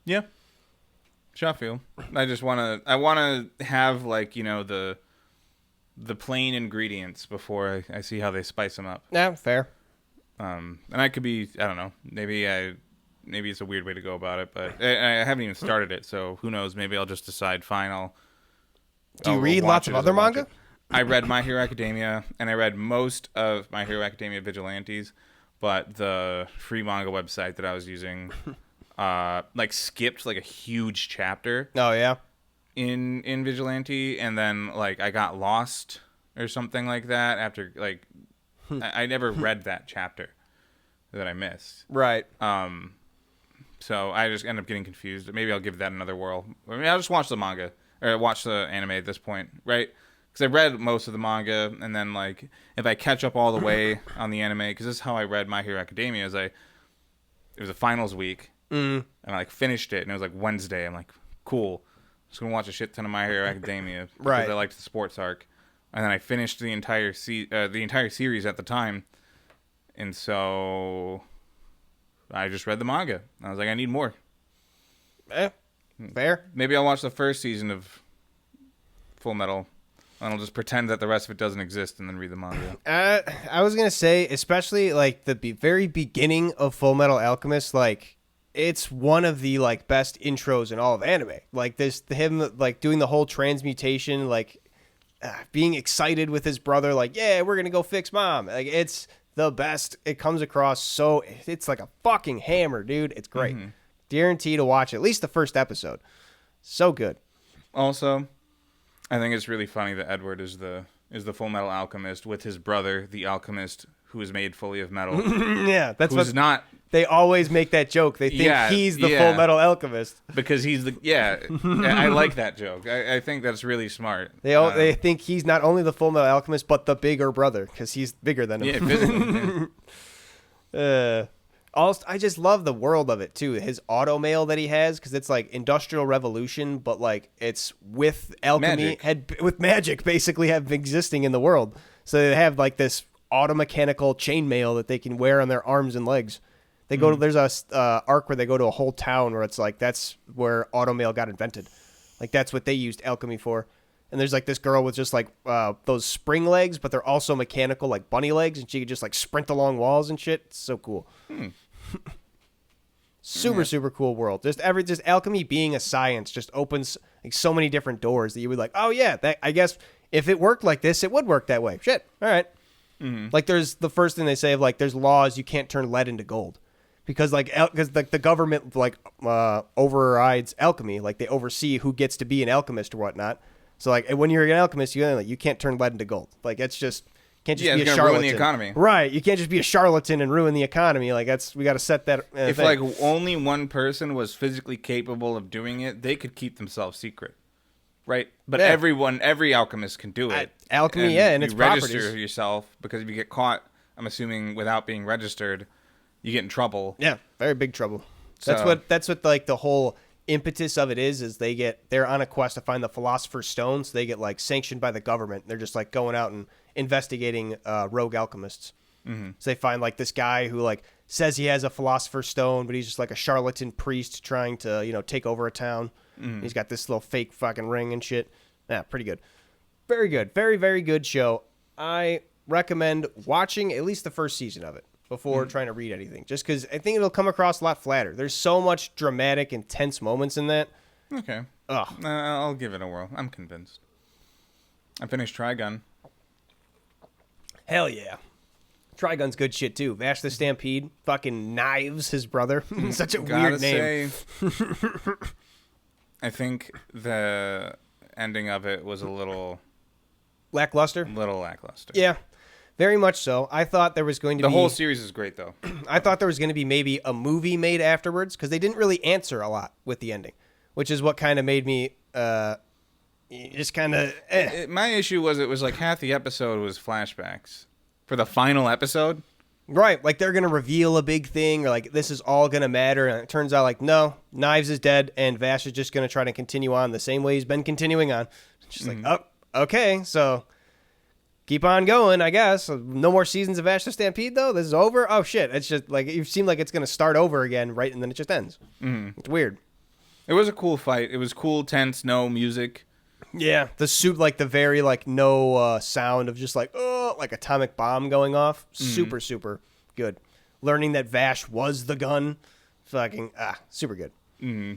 Yeah. Sure, feel. I want to have like, the plain ingredients before I see how they spice them up. Yeah, fair. And I could be, I don't know, maybe it's a weird way to go about it, but I haven't even started it, so who knows? Maybe I'll just decide, fine, Do you read lots of other manga? I read My Hero Academia, and I read most of My Hero Academia Vigilantes, but the free manga website that I was using, skipped like a huge chapter. Oh yeah. In Vigilante, and then like I got lost or something like that after like. I never read that chapter that I missed. Right. So I just end up getting confused. Maybe I'll give that another whirl. I mean, I'll just watch the manga or watch the anime at this point, right? Because I read most of the manga, and then like if I catch up all the way on the anime, because this is how I read My Hero Academia. It was a finals week, and I like finished it, and it was like Wednesday. I'm like, cool, just gonna watch a shit ton of My Hero Academia because right. I liked the sports arc. And then I finished the entire series at the time, and so I just read the manga. I was like, I need more. Fair. Maybe I'll watch the first season of Fullmetal, and I'll just pretend that the rest of it doesn't exist, and then read the manga. I was gonna say, especially like the very beginning of Fullmetal Alchemist, like it's one of the like best intros in all of anime. Like him like doing the whole transmutation, like. Being excited with his brother, like, yeah, we're gonna go fix mom. Like, it's the best. It comes across so it's like a fucking hammer, dude. It's great. Guarantee to watch at least the first episode. So good. Also, I think it's really funny that Edward is the Fullmetal Alchemist with his brother, the Alchemist, who is made fully of metal. Yeah, that's who's not They always make that joke. They think he's the Full Metal Alchemist. Because he's the... Yeah, I like that joke. I think that's really smart. They think he's not only the Full Metal Alchemist, but the bigger brother, because he's bigger than him. Yeah, physically. Also, I just love the world of it, too. His auto mail that he has, because it's like Industrial Revolution, but like it's with alchemy, with magic basically have existing in the world. So they have like this automechanical chainmail that they can wear on their arms and legs. They go to, there's a arc where they go to a whole town where it's like that's where automail got invented. Like that's what they used alchemy for. And there's like this girl with just like those spring legs, but they're also mechanical like bunny legs, and she could just like sprint along walls and shit. It's so cool. Super cool world. Just alchemy being a science just opens like so many different doors that you would like, oh yeah, that I guess if it worked like this, it would work that way. Shit. All right. Like there's the first thing they say of like there's laws you can't turn lead into gold. Because the government like overrides alchemy, like they oversee who gets to be an alchemist or whatnot. So like when you're an alchemist, you can't turn lead into gold. Like it's just can't just be a charlatan. Ruin the economy, right? You can't just be a charlatan and ruin the economy. Like we got to set that. If like only one person was physically capable of doing it, they could keep themselves secret, right? But every alchemist can do it. Alchemy, and its properties. You register yourself because if you get caught, I'm assuming without being registered, you get in trouble. Yeah, very big trouble. That's what like the whole impetus of it is they're on a quest to find the Philosopher's Stone, so they get like sanctioned by the government. They're just like going out and investigating rogue alchemists. So they find like this guy who like says he has a Philosopher's Stone, but he's just like a charlatan priest trying to take over a town. He's got this little fake fucking ring and shit. Yeah, pretty good. Very good. Very, very good show. I recommend watching at least the first season of it before trying to read anything, just because I think it'll come across a lot flatter. There's so much dramatic, intense moments in that. Okay. I'll give it a whirl. I'm convinced. I finished Trigun. Hell yeah. Trigun's good shit, too. Vash the Stampede fucking knives his brother. Such a weird name. I think the ending of it was a little... lackluster? Yeah. Very much so. I thought there was going to be... The whole series is great, though. I thought there was going to be maybe a movie made afterwards, because they didn't really answer a lot with the ending, which is what kind of made me just kind of... My issue was it was like half the episode was flashbacks. For the final episode? Right. Like they're going to reveal a big thing, or like this is all going to matter, and it turns out like, no, Knives is dead, and Vash is just going to try to continue on the same way he's been continuing on. It's just like, oh, okay, so... keep on going, I guess. No more seasons of Vash the Stampede, though? This is over? Oh, shit. It's just, like, it seemed like it's going to start over again, right? And then it just ends. It's weird. It was a cool fight. It was cool, tense, no music. Yeah. The suit, like, the very, like, no sound of just, like, oh, like atomic bomb going off. Super, super good. Learning that Vash was the gun. Fucking, super good.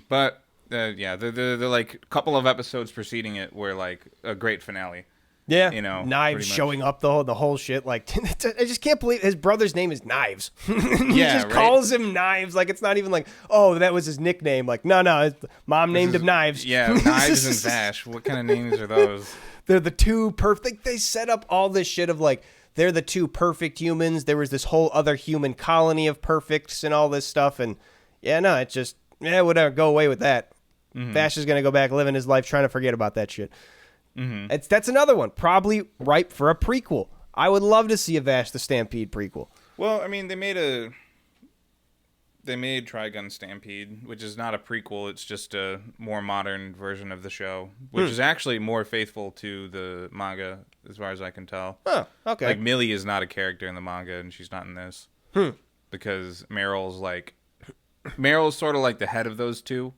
But, the like, couple of episodes preceding it were, like, a great finale. Yeah, Knives showing up the whole shit. Like, I just can't believe his brother's name is Knives. He just calls him Knives. Like, it's not even like, oh, that was his nickname. Like, no, mom named him Knives. Yeah, Knives and Vash. What kind of names are those? They're the two perfect. They set up all this shit of like, they're the two perfect humans. There was this whole other human colony of perfects and all this stuff. And it's just, whatever. Go away with that. Vash is gonna go back living his life trying to forget about that shit. That's another one, probably ripe for a prequel. I would love to see a Vash the Stampede prequel. Well, I mean, they made Trigun Stampede, which is not a prequel. It's just a more modern version of the show, which is actually more faithful to the manga, as far as I can tell. Oh, okay. Like, Millie is not a character in the manga, and she's not in this. Because Meryl's sort of like the head of those two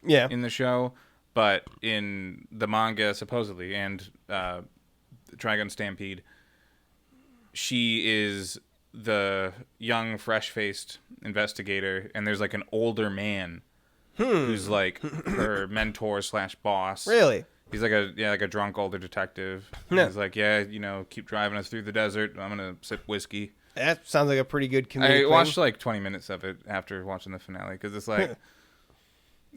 in the show. But in the manga, supposedly, and Trigun Stampede, she is the young, fresh-faced investigator, and there's like an older man who's like her mentor / boss. Really? He's like a drunk older detective. He's like, keep driving us through the desert. I'm gonna sip whiskey. That sounds like a pretty good comedic I watched like 20 minutes of it after watching the finale because it's like.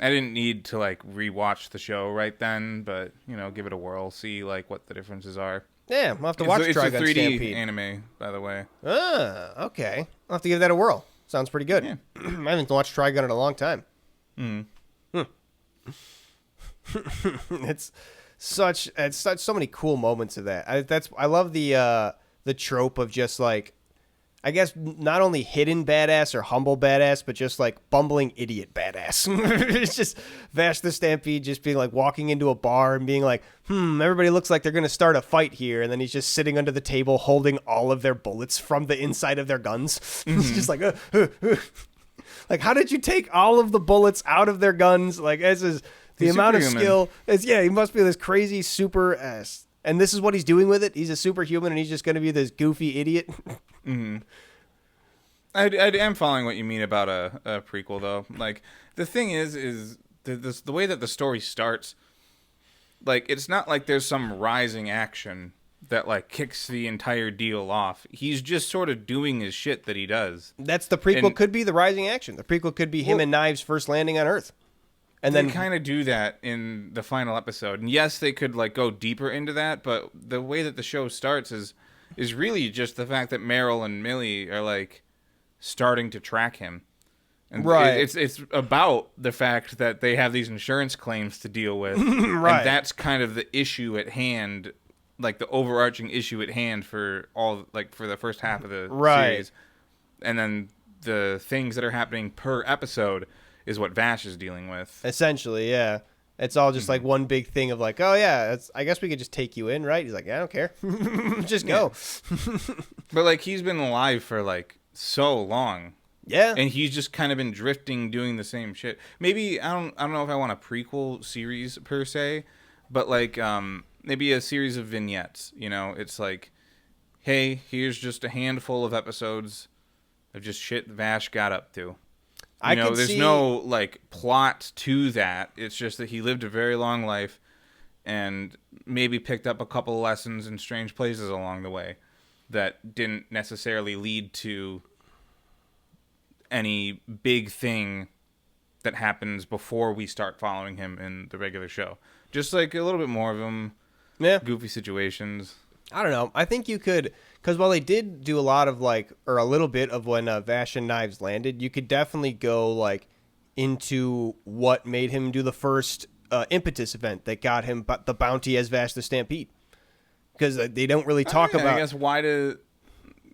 I didn't need to like rewatch the show right then, but give it a whirl, see like what the differences are. Yeah, we'll have to watch Trigun Stampede. It's a 3D anime, by the way. Okay. I'll have to give that a whirl. Sounds pretty good. Yeah. I haven't watched Trigun in a long time. It's so many cool moments of that. I love the trope of just like, I guess not only hidden badass or humble badass, but just like bumbling idiot badass. It's just Vash the Stampede just being like walking into a bar and being like, everybody looks like they're going to start a fight here. And then he's just sitting under the table holding all of their bullets from the inside of their guns. It's just like, like, how did you take all of the bullets out of their guns? Like, this is the amount of skill. He must be this crazy super ass. And this is what he's doing with it. He's a superhuman, and he's just going to be this goofy idiot. I am following what you mean about a prequel, though. Like, the thing is the way that the story starts, like, it's not like there's some rising action that, like, kicks the entire deal off. He's just sort of doing his shit that he does. That's the prequel could be the rising action. The prequel could be him and Knives first landing on Earth. And they kind of do that in the final episode. And yes, they could like go deeper into that, but the way that the show starts is really just the fact that Meryl and Millie are like starting to track him. And it's about the fact that they have these insurance claims to deal with. Right. And that's kind of the issue at hand, like the overarching issue at hand for the first half of the series. And then the things that are happening per episode is what Vash is dealing with. Essentially, yeah. It's all just like one big thing of like, oh yeah, I guess we could just take you in, right? He's like, yeah, I don't care. Just go. But like he's been alive for like so long. Yeah. And he's just kind of been drifting doing the same shit. Maybe I don't know if I want a prequel series per se, but like maybe a series of vignettes, you know? It's like, hey, here's just a handful of episodes of just shit Vash got up to. There's no like plot to that. It's just that he lived a very long life and maybe picked up a couple of lessons in strange places along the way that didn't necessarily lead to any big thing that happens before we start following him in the regular show. Just like a little bit more of them, goofy situations. I don't know. I think you could, because while they did do a lot of like, or a little bit of when Vash and Knives landed, you could definitely go like into what made him do the first impetus event that got him the bounty as Vash the Stampede. Because they don't really talk about. I guess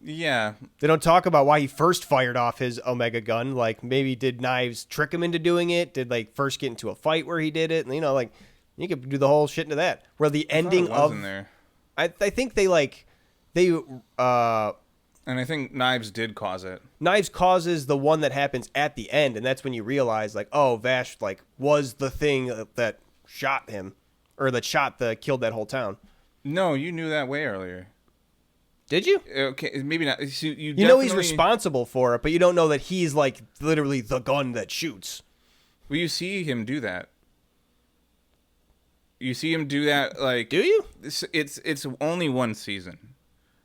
They don't talk about why he first fired off his Omega gun. Like maybe did Knives trick him into doing it? Did like first get into a fight where he did it? And, you know, like you could do the whole shit into that. Where the ending of. There. I think they and I think Knives did cause it. Knives causes the one that happens at the end, and that's when you realize like, oh, Vash like was the thing that shot him, or that killed that whole town. No, you knew that way earlier. Did you? Okay, maybe not. You know he's responsible for it, but you don't know that he's like literally the gun that shoots. Well, you see him do that. You see him do that, like... Do you? It's only one season,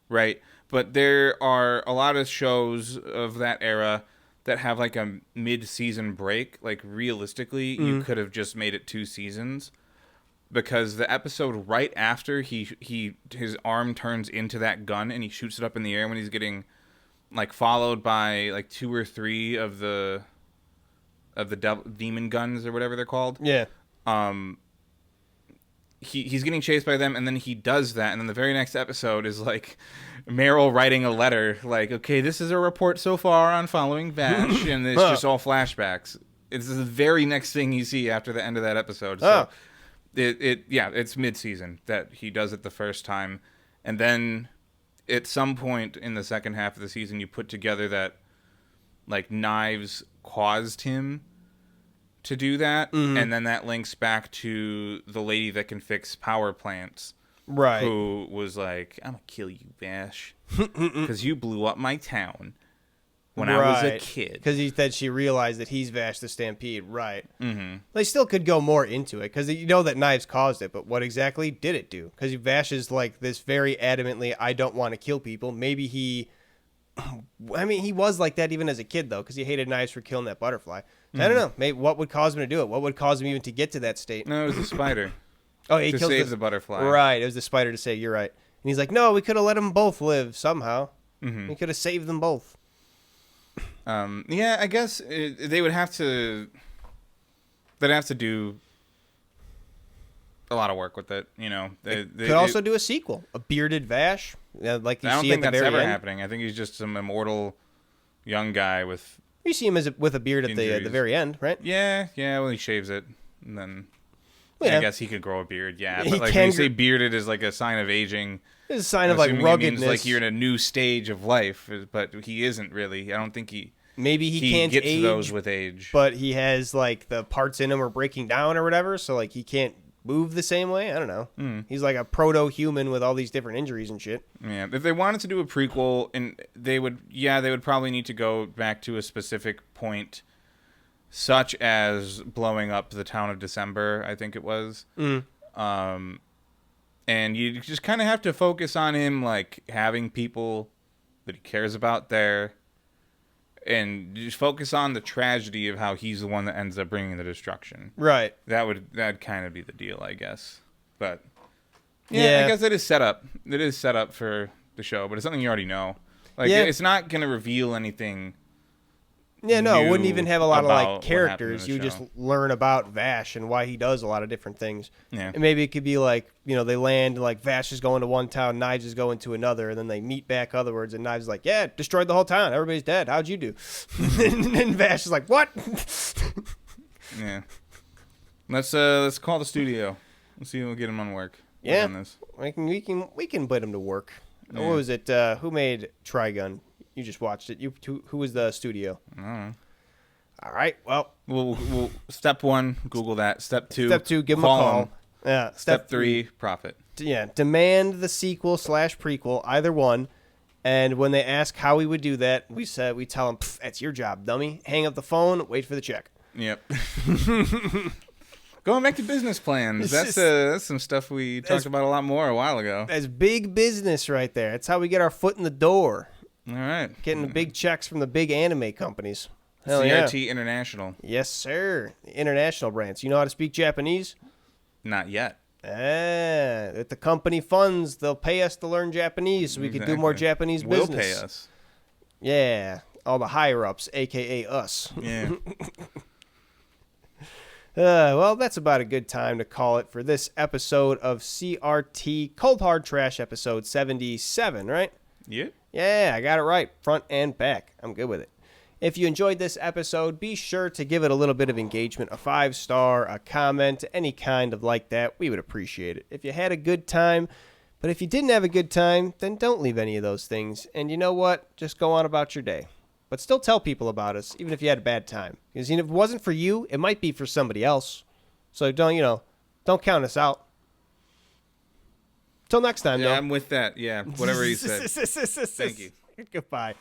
right? But there are a lot of shows of that era that have, like, a mid-season break. Like, realistically, you could have just made it 2 seasons. Because the episode right after his arm turns into that gun and he shoots it up in the air when he's getting, like, followed by, like, 2 or 3 of the demon guns or whatever they're called. Yeah. He's getting chased by them, and then he does that, and then the very next episode is, like, Meryl writing a letter, like, okay, this is a report so far on following Vash, and it's just all flashbacks. It's the very next thing you see after the end of that episode. So it's mid-season that he does it the first time, and then at some point in the second half of the season, you put together that, like, Knives caused him to do that, and then that links back to the lady that can fix power plants, right? Who was like, "I'm gonna kill you, Vash, because you blew up my town when I was a kid." Because he said she realized that he's Vash the Stampede, right? Mm-hmm. They still could go more into it because you know that Knives caused it, but what exactly did it do? Because Vash is like this very adamantly, I don't want to kill people. Maybe he was like that even as a kid though, because he hated Knives for killing that butterfly. I don't know. Maybe what would cause him to do it? What would cause him even to get to that state? No, it was the spider. Oh, he to kills save the butterfly. Right, it was the spider to save. You're right. And he's like, no, we could have let them both live somehow. We could have saved them both. Yeah, I guess they would have to. They'd have to do a lot of work with it, you know. They could also do a sequel, a bearded Vash, like you I don't see think at the that's very ever end. happening. I think he's just some immortal young guy with. You see him with a beard at the very end, right? Yeah. Well, he shaves it, and then Yeah. I guess he could grow a beard. Yeah, He but like can when you say bearded is like a sign of aging. It's a sign I'm of like assuming it ruggedness. means like you're in a new stage of life, but he isn't really. I don't think he. Maybe he can't gets age, those with age, but he has like the parts in him are breaking down or whatever, so like he can't move the same way. I don't know. He's like a proto-human with all these different injuries and shit. Yeah, if they wanted to do a prequel, and they would probably need to go back to a specific point, such as blowing up the town of December. I think it was. And you just kind of have to focus on him, like having people that he cares about there. And just focus on the tragedy of how he's the one that ends up bringing the destruction. Right. That'd kind of be the deal, I guess. But yeah, I guess it is set up. It is set up for the show, but it's something you already know. Like it's not gonna reveal anything. Yeah, no, it wouldn't even have a lot of like what happened characters. in the You just show. learn about Vash and why he does a lot of different things. Yeah. And maybe it could be like, you know, they land like Vash is going to one town, Knives is going to another, and then they meet back otherwards, and Knives is like, yeah, destroyed the whole town. Everybody's dead. How'd you do? And Vash is like, what? Yeah. Let's call the studio. Let's see if we'll get him on work. Yeah. On this. We can put him to work. Yeah. What was it? Who made Trigun? You just watched it. Who was the studio? I don't know. All right. Well, We'll step 1, Google that. Step 2, give him a call. him. Yeah. Step 3, profit. Yeah. Demand the sequel / prequel, either one. And when they ask how we would do that, we tell them, that's your job, dummy. Hang up the phone, wait for the check. Yep. Going back to business plans. That's some stuff we talked about a lot more a while ago. That's big business right there. That's how we get our foot in the door. All right. Getting the big checks from the big anime companies. Hell CRT yeah. International. Yes, sir. The international brands. You know how to speak Japanese? Not yet. If the company funds, they'll pay us to learn Japanese so we can do more Japanese business. Will pay us. Yeah. All the higher-ups, a.k.a. us. Yeah. Well, that's about a good time to call it for this episode of CRT Cold Hard Trash episode 77, right? Yep. Yeah, I got it right. Front and back. I'm good with it. If you enjoyed this episode, be sure to give it a little bit of engagement, a 5-star, a comment, any kind of like that. We would appreciate it. If you had a good time, but if you didn't have a good time, then don't leave any of those things. And you know what? Just go on about your day. But still tell people about us, even if you had a bad time. Because if it wasn't for you, it might be for somebody else. So don't count us out. Till next time, Yeah, though. I'm with that. Yeah, whatever you said. Thank you. Goodbye.